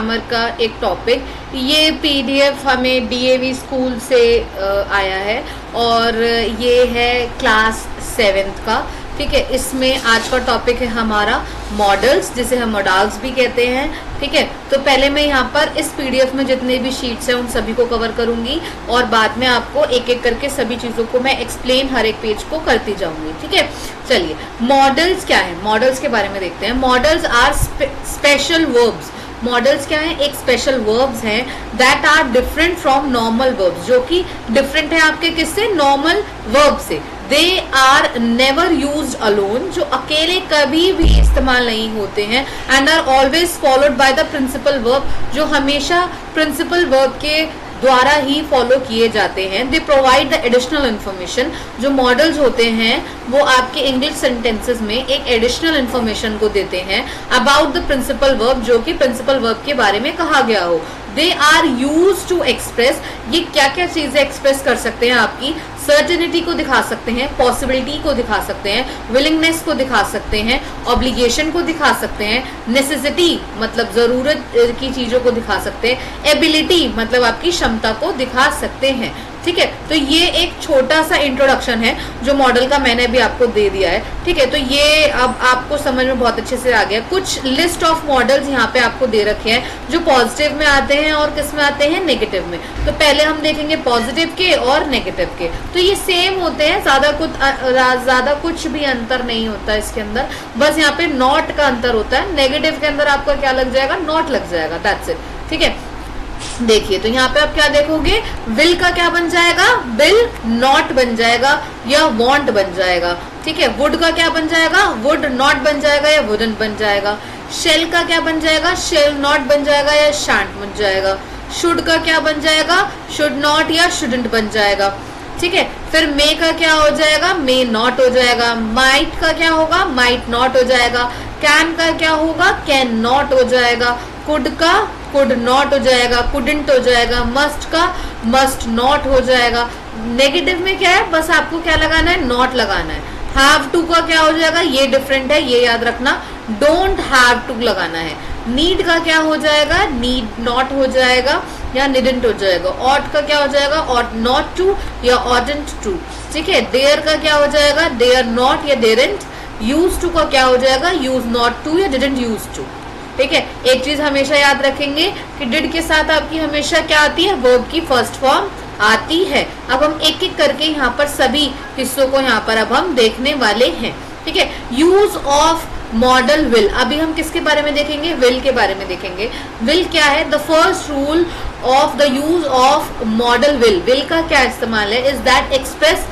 Grammar का एक topic. ये पीडीएफ हमें डीएवी स्कूल से आया है और ये है क्लास 7th का, ठीक है। इसमें आज का टॉपिक है हमारा मॉडल्स, जिसे हम मॉडल्स भी कहते हैं, ठीक है। तो पहले मैं यहाँ पर इस पीडीएफ में जितने भी शीट्स हैं उन सभी को कवर करूंगी और बाद में आपको एक एक करके सभी चीज़ों को मैं एक्सप्लेन हर एक पेज को करती जाऊंगी, ठीक है। चलिए, मॉडल्स क्या है, मॉडल्स के बारे में देखते हैं। Models are special verbs. Models क्या है? एक स्पेशल वर्ब्स हैं that are different from normal verbs, जो कि डिफरेंट है आपके किससे? नॉर्मल वर्ब से। They are never use alone, जो अकेले कभी भी इस्तेमाल नहीं होते हैं। And are always followed by the principal verb, जो हमेशा प्रिंसिपल वर्ब के द्वारा ही फॉलो किए जाते हैं। They provide the additional information. जो मॉडल्स होते हैं वो आपके इंग्लिश सेंटेंसेस में एक एडिशनल इन्फॉर्मेशन को देते हैं अबाउट द प्रिंसिपल वर्ब, जो कि प्रिंसिपल वर्ब के बारे में कहा गया हो। They are use to express, ये क्या क्या चीजें एक्सप्रेस कर सकते हैं? आपकी सर्टेनिटी को दिखा सकते हैं, पॉसिबिलिटी को दिखा सकते हैं, विलिंगनेस को दिखा सकते हैं, ऑब्लिगेशन को दिखा सकते हैं, नेसेसिटी मतलब जरूरत की चीजों को दिखा सकते हैं, एबिलिटी मतलब आपकी क्षमता को दिखा सकते हैं, ठीक है। तो ये एक छोटा सा इंट्रोडक्शन है जो मॉडल का मैंने भी आपको दे दिया है, ठीक है। तो ये अब आपको समझ में बहुत अच्छे से आ गया। कुछ लिस्ट ऑफ मॉडल्स यहाँ पे आपको दे रखे हैं जो पॉजिटिव में आते हैं और किस में आते हैं? नेगेटिव में। तो पहले हम देखेंगे पॉजिटिव के और नेगेटिव के। तो ये सेम होते हैं, ज्यादा कुछ भी अंतर नहीं होता इसके अंदर, बस यहाँ पे नॉट का अंतर होता है। नेगेटिव के अंदर आपका क्या लग जाएगा? नॉट लग जाएगा, दैट्स इट, ठीक है। देखिए, तो यहाँ पे आप क्या देखोगे? विल का क्या बन जाएगा? विल नॉट बन जाएगा या वॉन्ट बन जाएगा, ठीक है। वुड का क्या बन जाएगा? वुड नॉट बन जाएगा या वुडंट बन जाएगा। शेल का क्या बन जाएगा? शेल नॉट बन जाएगा या शांट बन जाएगा। शुड का क्या बन जाएगा? शुड नॉट या शुडंट बन जाएगा, ठीक है। फिर मे का क्या हो जाएगा? मे नॉट हो जाएगा। माइट का क्या होगा? माइट नॉट हो जाएगा। कैन का क्या होगा? कैन नॉट हो जाएगा। कुड का कुड नॉट हो जाएगा, कुडंट हो जाएगा। मस्ट का मस्ट नॉट हो जाएगा। नेगेटिव में क्या है? बस आपको क्या लगाना है? नॉट लगाना है। हैव टू का क्या हो जाएगा? ये डिफरेंट है, ये याद रखना। डोंट हैव टू लगाना है। नीड का क्या हो जाएगा? नीड नॉट हो जाएगा या निडंट हो जाएगा। ऑट का क्या हो जाएगा? ऑट नॉट टू या ऑडंट टू, ठीक है। डेयर का क्या हो जाएगा? डेयर नॉट या डेरेंट। यूज टू का क्या हो जाएगा? यूज नॉट टू या डिडंट यूज टू, ठीक है। एक चीज हमेशा याद रखेंगे कि डिड के साथ आपकी हमेशा क्या आती है? वर्ब की फर्स्ट फॉर्म आती है। अब हम एक एक करके यहाँ पर सभी हिस्सों को यहाँ पर अब हम देखने वाले हैं, ठीक है। यूज ऑफ मॉडल विल, अभी हम किसके बारे में देखेंगे? विल के बारे में देखेंगे। विल क्या है? The first rule of the use of modal will. Will का क्या इस्तेमाल है? Is that express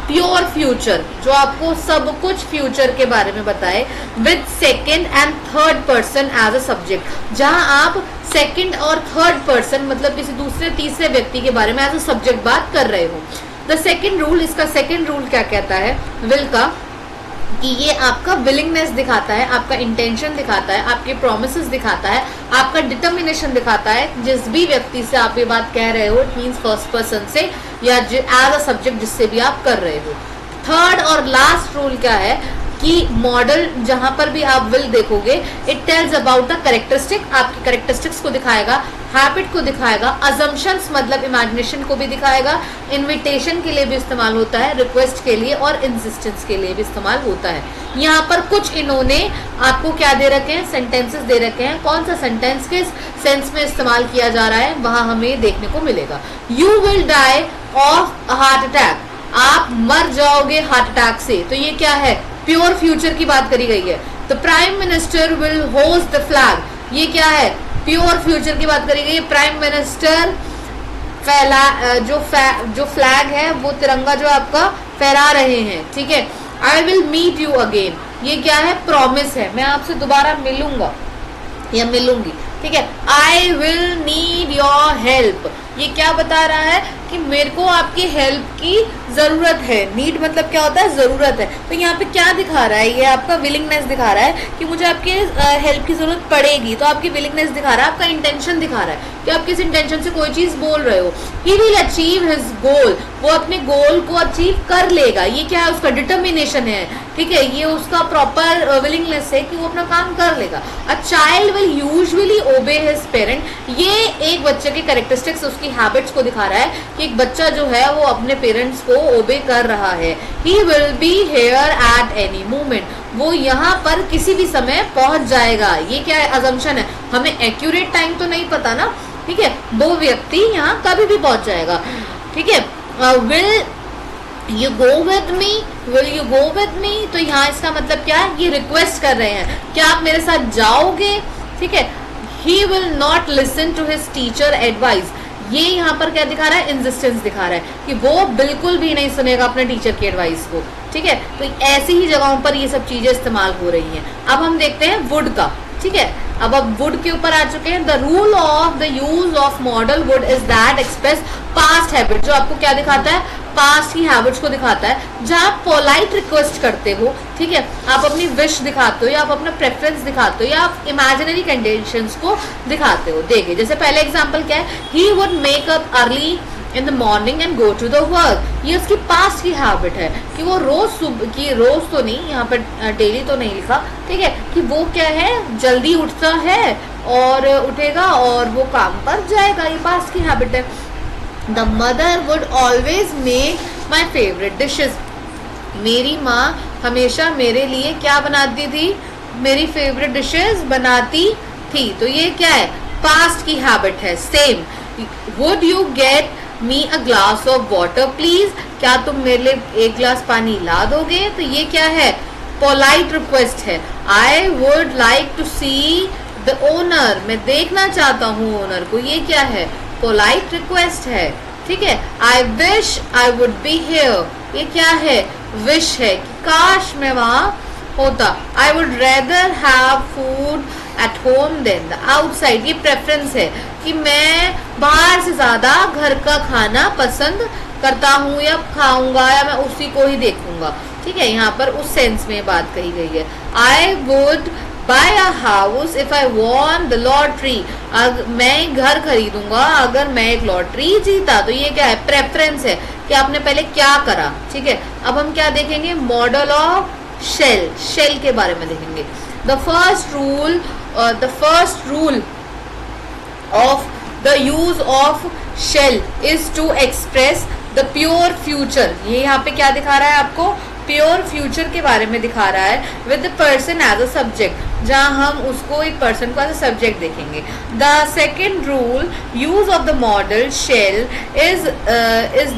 pure future, जो आपको सब कुछ फ्यूचर के बारे में बताए, with second and third person as a subject. जहां आप सेकेंड और थर्ड पर्सन मतलब किसी दूसरे तीसरे व्यक्ति के बारे में एज अ सब्जेक्ट बात कर रहे हो। द सेकेंड रूल, इसका सेकेंड रूल क्या कहता है विल का? कि ये आपका विलिंगनेस दिखाता है, आपका इंटेंशन दिखाता है, आपके प्रोमिसेस दिखाता है, आपका डिटर्मिनेशन दिखाता है। जिस भी व्यक्ति से आप ये बात कह रहे हो, इट मीन्स फर्स्ट पर्सन से या एज अ सब्जेक्ट जिससे भी आप कर रहे हो। थर्ड और लास्ट रूल क्या है? कि मॉडल जहां पर भी आप विल देखोगे, it tells about the characteristic, आपके कैरेक्टरिस्टिक्स को दिखाएगा, हैबिट को दिखाएगा, अजम्पशंस मतलब इमेजिनेशन को भी दिखाएगा, इनविटेशन के लिए भी इस्तेमाल होता है, रिक्वेस्ट के लिए और इंसिस्टेंस के लिए भी इस्तेमाल होता है। यहाँ पर कुछ इन्होंने आपको क्या दे रखे हैं? सेंटेंसेस दे रखे हैं। कौन सा सेंटेंस किस सेंस में इस्तेमाल किया जा रहा है वहां हमें देखने को मिलेगा। You will die of heart attack, आप मर जाओगे हार्ट अटैक से। तो ये क्या है? प्योर फ्यूचर की बात करी गई है। तो prime minister will host the flag, ये क्या है? प्योर फ्यूचर की बात करी गई है। प्राइम मिनिस्टर जो फ्लैग है वो तिरंगा जो आपका फहरा रहे हैं, ठीक है। I will meet you again, ये क्या है? प्रॉमिस है, मैं आपसे दोबारा मिलूंगा या मिलूंगी, ठीक है। I will need your help, ये क्या बता रहा है? कि मेरे को आपकी हेल्प की जरूरत है। नीड मतलब क्या होता है? जरूरत है। तो यहाँ पे क्या दिखा रहा है? ये आपका विलिंगनेस दिखा रहा है कि मुझे आपके हेल्प की जरूरत पड़ेगी। तो आपकी विलिंगनेस दिखा रहा है, आपका इंटेंशन दिखा रहा है कि आप किस इंटेंशन से कोई चीज बोल रहे हो। He will achieve his goal, वो अपने गोल को अचीव कर लेगा। ये क्या है? उसका डिटर्मिनेशन है ठीक है, ये उसका प्रॉपर विलिंगनेस है कि वो अपना काम कर लेगा। अ चाइल्ड विल यूजुअली ओबे हिज पेरेंट, ये एक बच्चे के कैरेक्टरिस्टिक्स, उसकी हैबिट्स को दिखा रहा है कि एक बच्चा जो है वो अपने पेरेंट्स को ओबे कर रहा है। He will be here at any moment, वो यहाँ पर किसी भी समय पहुंच जाएगा। ये क्या है, अजम्पशन है, हमें एक्यूरेट टाइम तो नहीं पता ना, ठीक है, वो व्यक्ति यहाँ कभी भी पहुंच जाएगा। ठीक है, will you go with me, will you go with me, तो यहाँ इसका मतलब क्या है, ये रिक्वेस्ट कर रहे हैं, क्या आप मेरे साथ जाओगे। ठीक है, he will not listen to his teacher advice, ये यहाँ पर क्या दिखा रहा है, इंजिस्टेंस दिखा रहा है कि वो बिल्कुल भी नहीं सुनेगा अपने टीचर की एडवाइस को। ठीक है, तो ऐसी ही जगहों पर ये सब चीजें इस्तेमाल हो रही हैं। अब हम देखते हैं वुड का। ठीक है, अब वुड के ऊपर आ चुके हैं। The rule of the use of model would is that express past habit, जो आपको क्या दिखाता है, पास्ट की हैबिट्स को दिखाता है। जहाँ आप पोलाइट रिक्वेस्ट करते हो, ठीक है, आप अपनी विश दिखाते हो या आप अपना प्रेफरेंस दिखाते हो या आप इमेजिनरी कंडीशंस को दिखाते हो। देखिए, जैसे पहले एग्जांपल क्या है, he would make up early in the morning and go to the work, ये उसकी पास्ट की हैबिट है कि वो रोज सुबह की, रोज तो नहीं, यहाँ पर डेली तो नहीं लिखा, ठीक है, कि वो क्या है, जल्दी उठता है और उठेगा और वो काम पर जाएगा, ये पास्ट की हैबिट है। The mother would always make my favourite dishes, मेरी माँ हमेशा मेरे लिए क्या बनाती थी, मेरी फेवरेट डिशेज बनाती थी, तो ये क्या है, पास्ट की हैबिट है। Same, would you get me a glass of water please, क्या तुम मेरे लिए एक ग्लास पानी ला दोगे, तो ये क्या है, पोलाइट रिक्वेस्ट है। I would like to see the owner, मैं देखना चाहता हूँ ओनर को, ये क्या है, पोलाइट रिक्वेस्ट है। ठीक है, I wish I would be here, ये क्या है, विश है कि काश मैं वहां होता। I would rather have food at home than the outside, ये प्रेफरेंस है कि मैं बाहर से ज्यादा घर का खाना पसंद करता हूँ या खाऊंगा या मैं उसी को ही देखूंगा। ठीक है, यहाँ पर उस सेंस में बात कही गई है। I would buy a house if I won the lottery, मैं घर खरीदूंगा अगर मैं एक लॉटरी जीता, तो ये क्या है, प्रेफरेंस है कि आपने पहले क्या करा। ठीक है, अब हम क्या देखेंगे, मॉडल ऑफ शेल, शेल के बारे में देखेंगे। The first rule of the use of shall is to express the pure future, ये यहाँ पे क्या दिखा रहा है आपको, प्योर फ्यूचर के बारे में दिखा रहा है, with the person as a subject, जहां हम उसको एक पर्सन को एज अ सब्जेक्ट देखेंगे। The second rule use of the modal shall is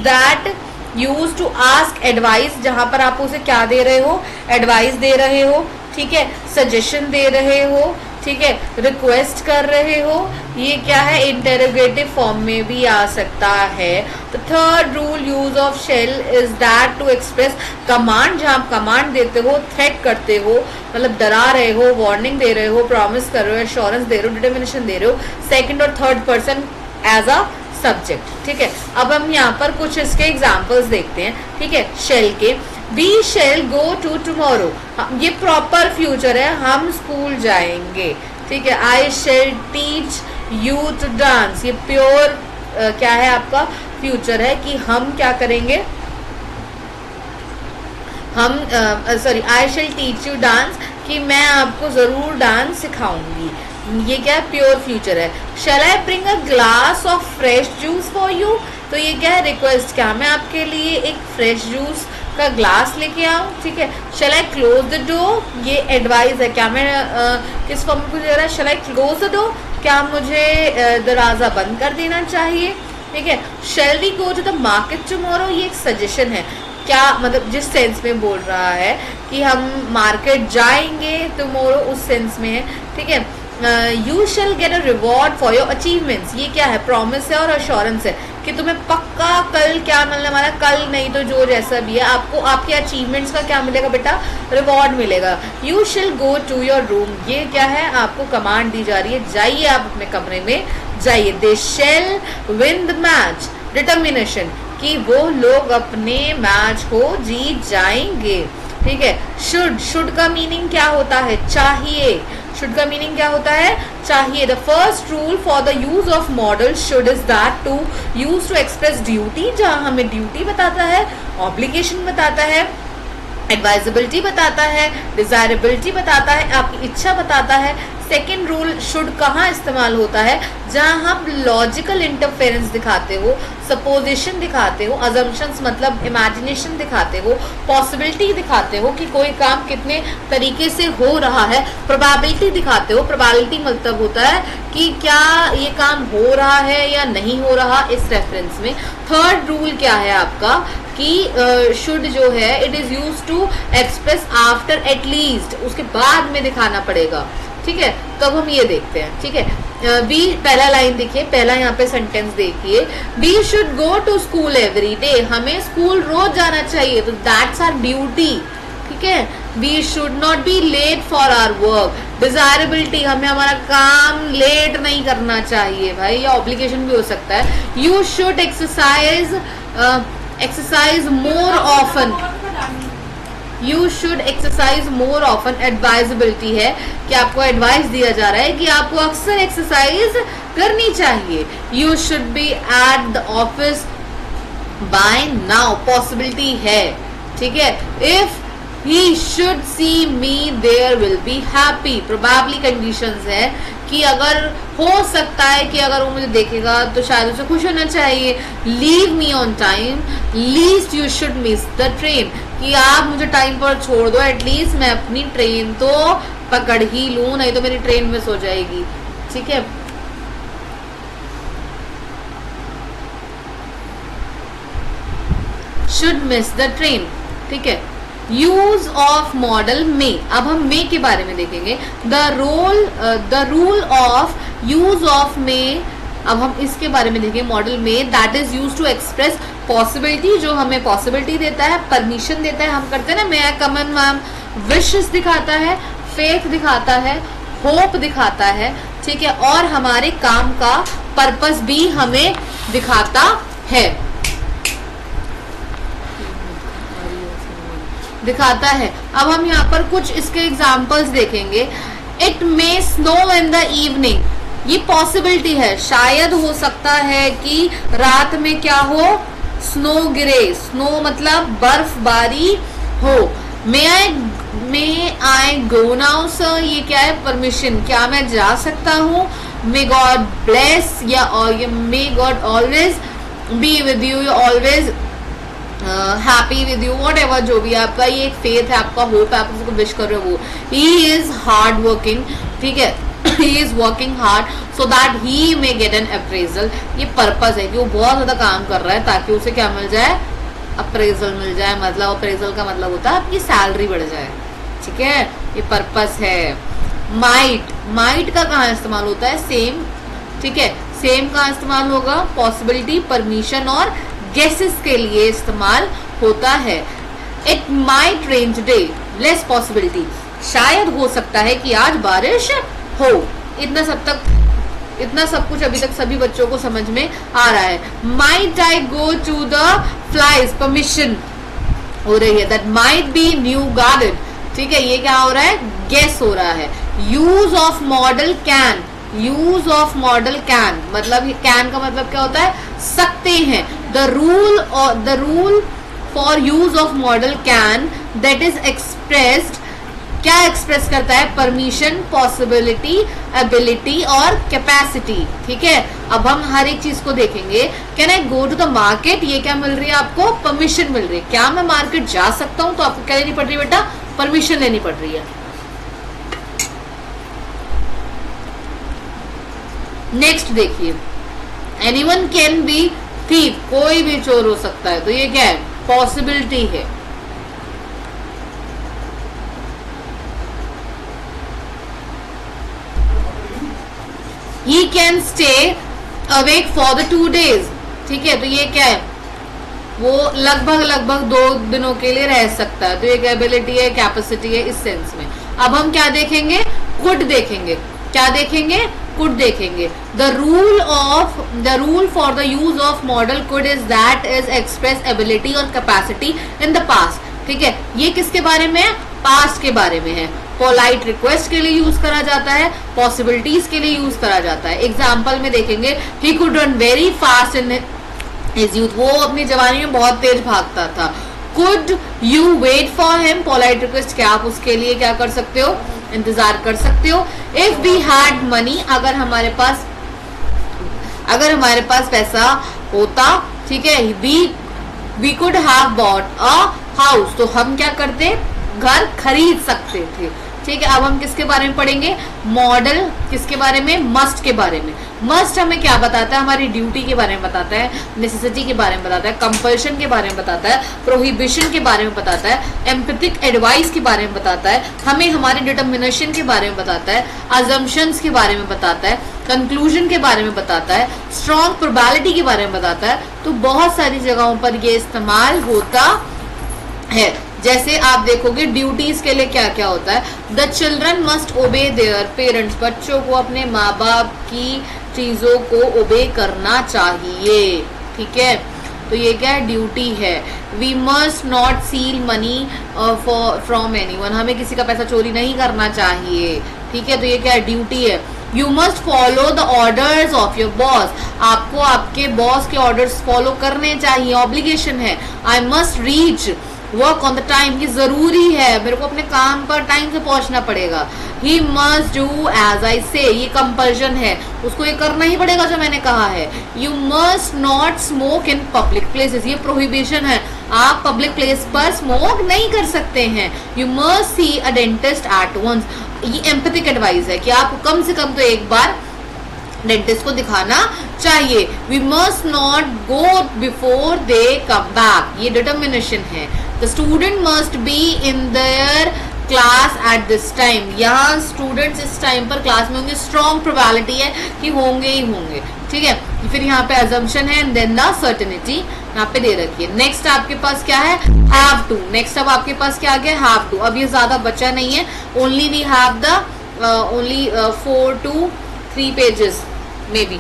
that use to ask advice, जहां पर आप उसे क्या दे रहे हो, एडवाइस दे रहे हो, ठीक है, सजेशन दे रहे हो, ठीक है, रिक्वेस्ट कर रहे हो, ये क्या है, इंटेरोगेटिव फॉर्म में भी आ सकता है। The third rule use of shall is that to express command, जहां आप कमांड देते हो, थ्रेट करते हो, मतलब डरा रहे हो, वार्निंग दे रहे हो, प्रॉमिस कर रहे हो, एश्योरेंस दे रहे हो, डिटर्मिनेशन दे रहे हो, सेकंड और third person as a subject. ठीक है, अब हम यहाँ पर कुछ इसके एग्जाम्पल्स देखते हैं। ठीक है, शेल के, we shall go to tomorrow, ये प्रॉपर फ्यूचर है, हम स्कूल जाएंगे। ठीक है, I shall teach you to dance, ये प्योर क्या है आपका, फ्यूचर है कि हम क्या करेंगे, हम sorry, I shall teach you dance, कि मैं आपको जरूर डांस सिखाऊंगी, ये क्या है, प्योर फ्यूचर है। Shall I bring a glass of fresh juice for you, तो ये क्या है, रिक्वेस्ट, क्या मैं आपके लिए एक फ्रेश जूस का ग्लास लेके आऊँ। ठीक है, shall I close the door, ये एडवाइस है, क्या मैं किस फॉर्म में दे रहा है, shall I close the door, क्या मुझे दरवाजा बंद कर देना चाहिए। ठीक है, shall we go to the market tomorrow, ये एक सजेशन है, क्या मतलब जिस सेंस में बोल रहा है कि हम मार्केट जाएंगे टुमारो, उस सेंस में है। ठीक है, you shell get a reward for your achievements, ये क्या है, प्रॉमिस है और अश्योरेंस है कि तुम्हें पक्का कल क्या मिलने वाला, कल नहीं तो जो जैसा भी है आपको आपके अचीवमेंट्स का क्या मिलेगा बेटा, रिवॉर्ड मिलेगा। You shall go to your room, ये क्या है, आपको कमांड दी जा रही है, जाइए आप अपने कमरे में जाइए। दे shell win the match, determination, कि वो लोग अपने मैच को जीत जाएंगे। ठीक है, शुड का मीनिंग क्या होता है, चाहिए, शुड का मीनिंग क्या होता है, चाहिए। The first rule for the use of modal should is that to use to express duty, जहां हमें ड्यूटी बताता है, ऑब्लिगेशन बताता है, एडवाइजेबिलिटी बताता है, डिजायरेबिलिटी बताता है, आपकी इच्छा बताता है। सेकेंड रूल शुड कहाँ इस्तेमाल होता है, जहां हम लॉजिकल इंटरफेरेंस दिखाते हो, सपोजिशन दिखाते हो, अजम्पशंस मतलब इमेजिनेशन दिखाते हो, पॉसिबिलिटी दिखाते हो कि कोई काम कितने तरीके से हो रहा है, प्रोबेबिलिटी दिखाते हो। प्रोबेबिलिटी मतलब होता है कि क्या ये काम हो रहा है या नहीं हो रहा इस रेफरेंस में। थर्ड रूल क्या है आपका कि शुड जो है it is use to express after at least, उसके बाद में दिखाना पड़ेगा, ठीक है। तो अब हम ये देखते हैं, ठीक है। बी पहला लाइन देखिए, पहला यहाँ पे सेंटेंस देखिए, we should go to school every day, हमें स्कूल रोज जाना चाहिए, तो दैट्स आवर ड्यूटी, ठीक है। We should not be late for our work, desirability हमें हमारा काम लेट नहीं करना चाहिए भाई, या ऑब्लिगेशन भी हो सकता है। You should exercise more often, you should exercise more often, advisability है कि आपको एडवाइस दिया जा रहा है कि आपको अक्सर एक्सरसाइज करनी चाहिए। You should be at the office by now, possibility है, ठीक है। If he should see me there will be happy, probably conditions है कि अगर हो सकता है कि अगर वो मुझे देखेगा तो शायद उसे खुश होना चाहिए। leave me on time, least you should miss the train, कि आप मुझे टाइम पर छोड़ दो, एटलीस्ट मैं अपनी ट्रेन तो पकड़ ही लूं, नहीं तो मेरी ट्रेन मिस हो जाएगी, ठीक है। should miss the train, ठीक है। यूज ऑफ मॉडल में, अब हम मे के बारे में देखेंगे। The rule of use of में, अब हम इसके बारे में देखेंगे। मॉडल में that is use to express possibility, जो हमें पॉसिबिलिटी देता है, परमिशन देता है। हम करते हैं ना, मैं कमन मैम, विशेस दिखाता है, फेथ दिखाता है, होप दिखाता है, ठीक है, और हमारे काम का पर्पस भी हमें दिखाता है, दिखाता है। अब हम यहाँ पर कुछ इसके एग्जाम्पल्स देखेंगे। It may snow in the evening, ये पॉसिबिलिटी है, शायद हो सकता है कि रात में क्या हो, स्नो गिरे, स्नो मतलब बर्फबारी हो। मे आई गो नाउ सर, ये क्या है, परमिशन, क्या मैं जा सकता हूँ। मे गॉड ब्लेस, या may God always be with you, always happy with you, what ever, जो भी आपका ये एक फेथ है, आपका होप है, आप उसको विश कर रहे हो। वो ही इज हार्ड वर्किंग, ठीक है, he is working hard so that he may get an appraisal, ये पर्पस है कि वो बहुत ज्यादा काम कर रहा है ताकि उसे क्या मिल जाए, अप्रेजल मिल जाए। मतलब अप्रेजल का मतलब होता है आपकी सैलरी बढ़ जाए, ठीक है, ये पर्पस है। माइट का कहाँ इस्तेमाल होता है, सेम, ठीक है, सेम का इस्तेमाल होगा पॉसिबिलिटी, परमिशन और गेसेस के लिए इस्तेमाल होता है। It might rain today, less possibility, शायद हो सकता है कि आज बारिश हो। इतना सब कुछ अभी तक सभी बच्चों को समझ में आ रहा है। Might I go to the flies, permission हो रही है, that might be new garden, ठीक है, ये क्या हो रहा है, गेस हो रहा है। Use of modal can, use of modal can मतलब, कैन का मतलब क्या होता है, सकते हैं। The rule for use of modal can that is expressed, क्या एक्सप्रेस करता है, परमिशन, पॉसिबिलिटी, एबिलिटी और कैपेसिटी, ठीक है। अब हम हर एक चीज को देखेंगे। Can I go to the market, ये क्या मिल रही है आपको, परमिशन मिल रही है। क्या मैं मार्केट जा सकता हूं, तो आपको क्या लेनी पड़ रही है बेटा, परमिशन लेनी पड़ रही है। नेक्स्ट देखिए, एनीवन कैन बी थीफ, कोई भी चोर हो सकता है, तो ये क्या है, पॉसिबिलिटी है। He can stay awake for the 2 days, ठीक है, तो ये क्या है, वो लगभग 2 दिनों के लिए रह सकता है, तो ये एबिलिटी है, कैपेसिटी है, इस सेंस में। अब हम क्या देखेंगे, कुड देखेंगे। क्या देखेंगे, कुड देखेंगे। The rule for the use of model could is that is express ability और कैपेसिटी इन द पास्ट, ठीक है। ये किसके बारे में है, पास्ट के बारे में है। पोलाइट रिक्वेस्ट के लिए यूज करा जाता है, पॉसिबिलिटीज के लिए यूज करा जाता है। एग्जाम्पल में देखेंगे, ही could run very fast in his youth, वो अपनी जवानी में बहुत तेज भागता था। Could you wait for him, polite request, क्या आप उसके लिए क्या कर सकते हो, इंतजार कर सकते हो। इफ वी हैड मनी, अगर हमारे पास पैसा होता, ठीक है, we could have bought a house, तो हम क्या करते, घर खरीद सकते थे। ठीक है, अब हम किसके बारे में पढ़ेंगे, मॉडल किसके बारे में, मस्ट के बारे में। मस्ट हमें क्या बताता है, हमारी ड्यूटी के बारे में बताता है, नेसेसिटी के बारे में बताता है, कंपल्शन के बारे में बताता है, प्रोहिबिशन के बारे में बताता है, एम्पैथिक एडवाइस के बारे में बताता है, हमें हमारे डिटर्मिनेशन के बारे में बताता है, अजम्पशंस के बारे में बताता है, कंक्लूजन के बारे में बताता है, स्ट्रॉन्ग प्रोबेबिलिटी के बारे में बताता है। तो बहुत सारी जगहों पर ये इस्तेमाल होता है। जैसे आप देखोगे ड्यूटीज के लिए क्या क्या होता है, द चिल्ड्रन मस्ट ओबे देयर पेरेंट्स, बच्चों को अपने माँ बाप की चीजों को ओबे करना चाहिए। ठीक है, तो ये क्या है, ड्यूटी है। We must not steal money from anyone, हमें किसी का पैसा चोरी नहीं करना चाहिए। ठीक है, तो ये क्या है, ड्यूटी है। You must follow the orders of your boss, आपको आपके बॉस के ऑर्डर्स फॉलो करने चाहिए, ऑब्लिगेशन है। I must reach work on the time, ये जरूरी है, मेरे को अपने काम पर टाइम से पहुंचना पड़ेगा। He must do as I say, ये कंपल्शन है, उसको ये करना ही पड़ेगा जो मैंने कहा है। You must not smoke in public places, ये प्रोहिबिशन है, आप पब्लिक प्लेस पर स्मोक नहीं कर सकते हैं। You must see a dentist at once, ये एम्पैथिक एडवाइस है कि आपको कम से कम तो एक बार डेंटिस्ट को दिखाना चाहिए। We must not go before they come back, ये डिटर्मिनेशन है। The student must be in their class at this time, यहाँ स्टूडेंट्स इस टाइम पर क्लास में होंगे, स्ट्रॉन्ग प्रोबेबिलिटी है कि होंगे ही होंगे। ठीक है, फिर यहाँ पे अजम्पशन है एंड देन द सर्टेनिटी यहाँ पे दे रखी है। नेक्स्ट आपके पास क्या है, हैव टू। नेक्स्ट अब आपके पास क्या आ गया, हैव टू। अब ये ज्यादा बचा नहीं है, only we have the only 4 to 3 pages may be.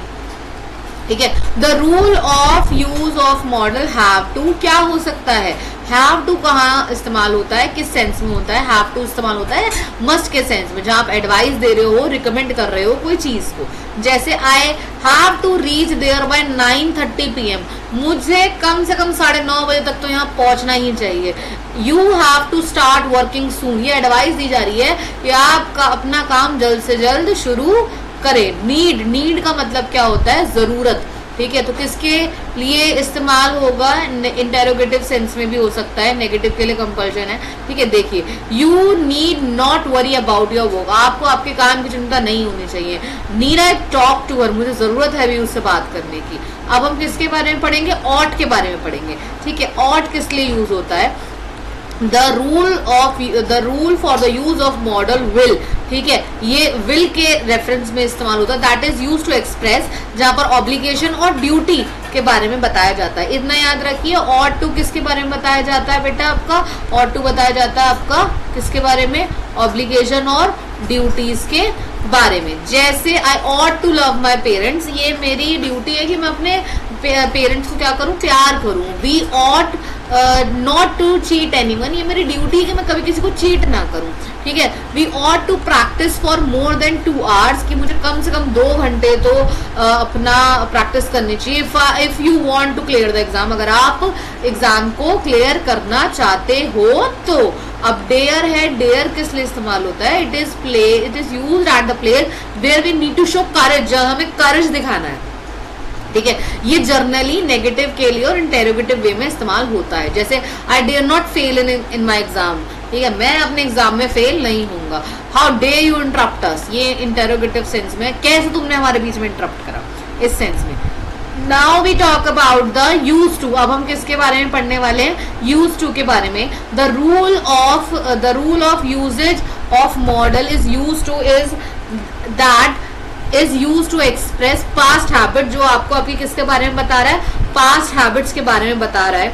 ठीक है, the rule of use of modal have to क्या हो सकता है, हैव टू कहाँ इस्तेमाल होता है, किस सेंस में होता है, हैव टू इस्तेमाल होता है मस्ट के सेंस में, जहां आप एडवाइस दे रहे हो, रिकमेंड कर रहे हो कोई चीज को। जैसे I have to reach there by 9:30 PM, मुझे कम से कम 9:30 बजे तक तो यहाँ पहुंचना ही चाहिए। You have to start working soon, ये एडवाइस दी जा रही है कि आप अपना काम जल्द से जल्द शुरू करें। नीड का मतलब क्या होता है, जरूरत। ठीक है, तो किसके लिए इस्तेमाल होगा, इंटेरोगेटिव सेंस में भी हो सकता है, नेगेटिव के लिए कंपल्शन है। ठीक है, देखिए, you need not worry about your work, आपको आपके काम की चिंता नहीं होनी चाहिए। Need I talk to her, मुझे जरूरत है भी उससे बात करने की। अब हम किसके बारे में पढ़ेंगे, ऑट के बारे में पढ़ेंगे। ठीक है, ऑट किस लिए यूज होता है, the rule for the use of modal will. ठीक है, ये विल के रेफरेंस में इस्तेमाल होता है, that is use to express, जहां पर ऑब्लिगेशन और ड्यूटी के बारे में बताया जाता है। इतना याद रखिए। ऑट टू किसके बारे में बताया जाता है बेटा, आपका ऑट टू बताया जाता है आपका किसके बारे में, ऑब्लिगेशन और ड्यूटीज के बारे में। जैसे I ought to love my parents, ये मेरी ड्यूटी है कि मैं अपने पेरेंट्स को क्या करूं, प्यार करूं। We ought not to cheat anyone, ये मेरी ड्यूटी है कि मैं कभी किसी को चीट ना करूं। ठीक है, we ought to practice for more than 2 hours, कि मुझे कम से कम 2 घंटे तो अपना प्रैक्टिस करनी चाहिए। If you want to clear the exam, अगर आप एग्जाम को क्लियर करना चाहते हो तो। अब डेयर है, डेयर किस लिए इस्तेमाल होता है, it is used at the place where we need to show courage, हमें करेज दिखाना है। ठीक है, ये जर्नली नेगेटिव के लिए और इंटेरोगेटिव वे में इस्तेमाल होता है। जैसे I dare not fail in my exam, ठीक है, मैं अपने एग्जाम में फेल नहीं होऊंगा। How dare you interrupt us, ये इंटेरोगेटिव सेंस में, कैसे तुमने हमारे बीच में इंटरप्ट करा, इस सेंस में। Now we talk about the use to. अब हम किसके बारे में पढ़ने वाले हैं, यूज टू के बारे में। The rule of usage of modal is use to is that is used to express past habit, जो आपको अभी किसके बारे में बता रहा है, past habits के बारे में बता रहा है।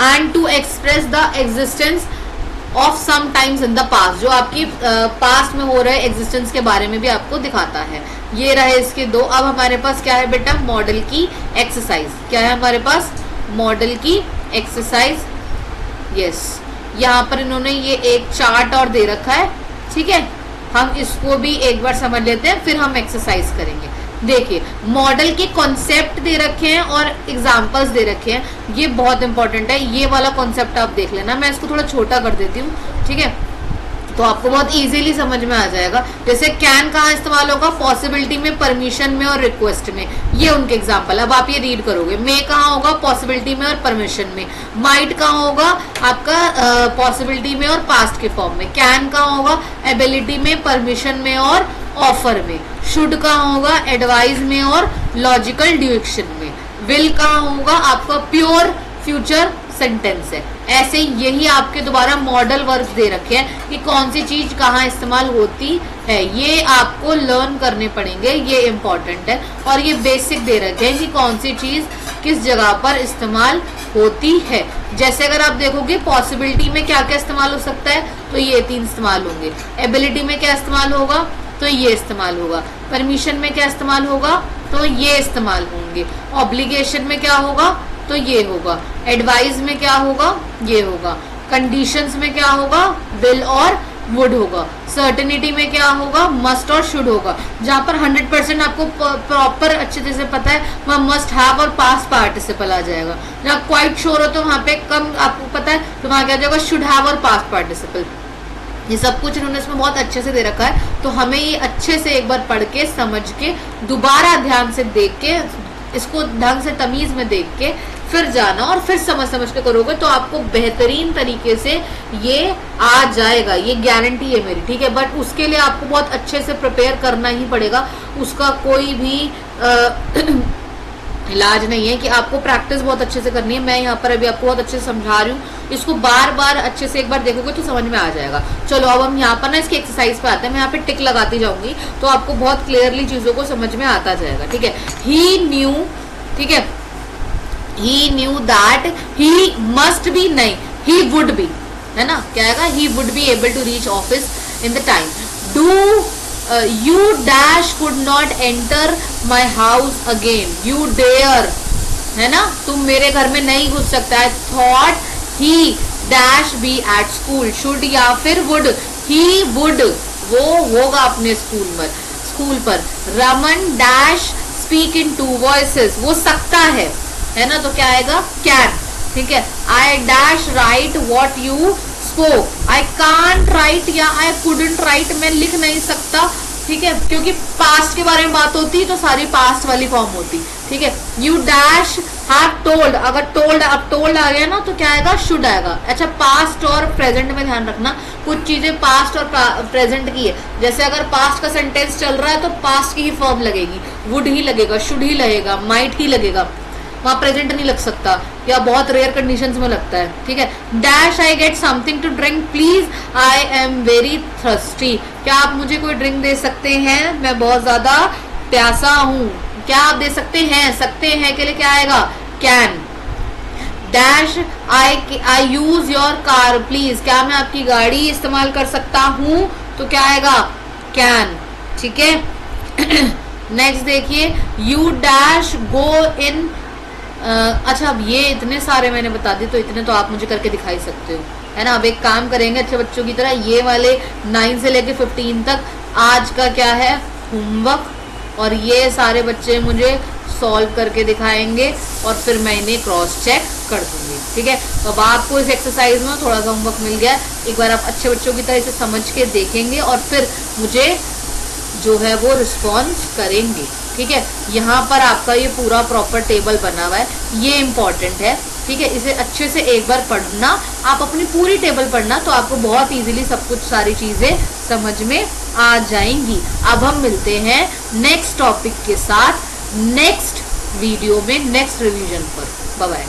and to express the existence of some times in the past, जो आपकी पास्ट में हो रहे एग्जिस्टेंस के बारे में भी आपको दिखाता है। ये रहे इसके 2। अब हमारे पास क्या है बेटा, मॉडल की एक्सरसाइज। क्या है हमारे पास, मॉडल की एक्सरसाइज। यस, यहाँ पर इन्होंने ये एक चार्ट और दे रखा है। ठीक है, हम इसको भी एक बार समझ लेते हैं, फिर हम एक्सरसाइज करेंगे। देखिए मॉडल के कॉन्सेप्ट दे रखे हैं और एग्जांपल्स दे रखे हैं, ये बहुत इंपॉर्टेंट है। ये वाला कॉन्सेप्ट आप देख लेना, मैं इसको थोड़ा छोटा कर देती हूँ, ठीक है, तो आपको बहुत इजीली समझ में आ जाएगा। जैसे कैन कहाँ इस्तेमाल होगा, पॉसिबिलिटी में, परमिशन में और रिक्वेस्ट में, ये उनके एग्जांपल। अब आप ये रीड करोगे, मे कहाँ होगा, पॉसिबिलिटी में और परमिशन में। माइट कहाँ होगा आपका पॉसिबिलिटी में और पास्ट के फॉर्म में। कैन कहाँ होगा, एबिलिटी में, परमिशन में और ऑफर में। शुड कहाँ होगा, एडवाइस में और लॉजिकल ड्यूरेक्शन में। विल कहाँ होगा आपका प्योर फ्यूचर सेंटेंस है। ऐसे यही आपके दोबारा मॉडल वर्ब्स दे रखे हैं कि कौन सी चीज कहाँ इस्तेमाल होती है, ये आपको लर्न करने पड़ेंगे, ये इंपॉर्टेंट है। और ये बेसिक दे रखे हैं कि कौन सी चीज किस जगह पर इस्तेमाल होती है। जैसे अगर आप देखोगे पॉसिबिलिटी में क्या क्या इस्तेमाल हो सकता है, तो ये 3 इस्तेमाल होंगे। एबिलिटी में क्या इस्तेमाल होगा, तो ये इस्तेमाल होगा। परमिशन में क्या इस्तेमाल होगा, तो ये इस्तेमाल होंगे। ऑब्लिगेशन में क्या होगा, तो ये होगा। एडवाइस में क्या होगा, ये होगा। कंडीशंस में क्या होगा, विल और वुड होगा। सर्टेनिटी में क्या होगा, मस्ट और शुड होगा। जहां पर 100% आपको प्रॉपर अच्छे तरह से पता है वहां मस्ट हैव और पास्ट पार्टिसिपल आ जाएगा। जहां क्वाइट श्योर हो तो वहां पे कम आपको पता है तो वहां क्या जाएगा, शुड हैव और पास्ट पार्टिसिपल। ये सब कुछ इन्होंने इसमें बहुत अच्छे से दे रखा है, तो हमें ये अच्छे से एक बार पढ़ के समझ के दोबारा ध्यान से देख के इसको ढंग से तमीज में देख के फिर जाना और फिर समझ के करोगे तो आपको बेहतरीन तरीके से ये आ जाएगा, ये गारंटी है मेरी, ठीक है। बट उसके लिए आपको बहुत अच्छे से प्रिपेयर करना ही पड़ेगा, उसका कोई भी इलाज नहीं है कि आपको प्रैक्टिस बहुत अच्छे से करनी है। मैं यहाँ पर अभी आपको बहुत अच्छे से समझा रही हूँ, इसको बार बार अच्छे से एक बार देखोगे तो समझ में आ जाएगा। चलो अब हम यहाँ पर ना इसकी एक्सरसाइज पे आते हैं। मैं यहाँ पे टिक लगाती जाऊंगी तो आपको बहुत क्लियरली चीजों को समझ में आता जाएगा, ठीक है। ही न्यू, ठीक है, he knew that, he must be, नहीं ही वुड बी, है ना, क्या आएगा, he would be able to reach office in the time. Do you dash could not enter my house again, you dare, है ना, तुम मेरे घर में नहीं घुस सकता है। thought he dash be at school, should या फिर would, he would, वो होगा अपने स्कूल पर। Raman dash speak in 2 voices, वो सकता है ना, तो क्या आएगा, can, ठीक है। I dash write what you spoke, I can't write या I couldn't write, मैं लिख नहीं सकता, ठीक है, क्योंकि पास्ट के बारे में बात होती तो सारी पास्ट वाली फॉर्म होती, ठीक है। यू डैश हैव टोल्ड, अगर टोल्ड अब टोल्ड आ गया ना तो क्या आएगा, शुड आएगा। अच्छा, पास्ट और प्रेजेंट में ध्यान रखना, कुछ चीजें पास्ट और प्रेजेंट की है। जैसे अगर पास्ट का सेंटेंस चल रहा है तो पास्ट की ही फॉर्म लगेगी, वुड ही लगेगा, शुड ही लगेगा, माइट ही लगेगा, वहां प्रेजेंट नहीं लग सकता, या बहुत रेयर कंडीशंस में लगता है, ठीक है। Dash I get something to drink please, I am very thirsty, क्या आप मुझे कोई ड्रिंक दे सकते हैं, मैं बहुत ज्यादा प्यासा हूँ। क्या आप दे सकते हैं के लिए क्या आएगा, can. Dash I use your car please, क्या मैं आपकी गाड़ी इस्तेमाल कर सकता हूँ, तो क्या आएगा, कैन, ठीक है। नेक्स्ट देखिए, यू डैश गो इन, अच्छा अब ये इतने सारे मैंने बता दी तो इतने तो आप मुझे करके दिखाई सकते हो, है ना। अब एक काम करेंगे अच्छे बच्चों की तरह, ये वाले 9 से लेके 15 तक आज का क्या है, होमवर्क, और ये सारे बच्चे मुझे सॉल्व करके दिखाएंगे और फिर मैं इन्हें क्रॉस चेक कर दूंगी, ठीक है। तो अब आपको इस एक्सरसाइज में थोड़ा सा होमवर्क मिल गया, एक बार आप अच्छे बच्चों की तरह इसे समझ के देखेंगे और फिर मुझे जो है वो रिस्पॉन्स करेंगे, ठीक है। यहाँ पर आपका ये पूरा प्रॉपर टेबल बना हुआ है, ये इम्पॉर्टेंट है, ठीक है। इसे अच्छे से एक बार पढ़ना, आप अपनी पूरी टेबल पढ़ना तो आपको बहुत इजीली सब कुछ सारी चीजें समझ में आ जाएंगी। अब हम मिलते हैं नेक्स्ट टॉपिक के साथ नेक्स्ट वीडियो में, नेक्स्ट रिवीजन पर। Bye bye.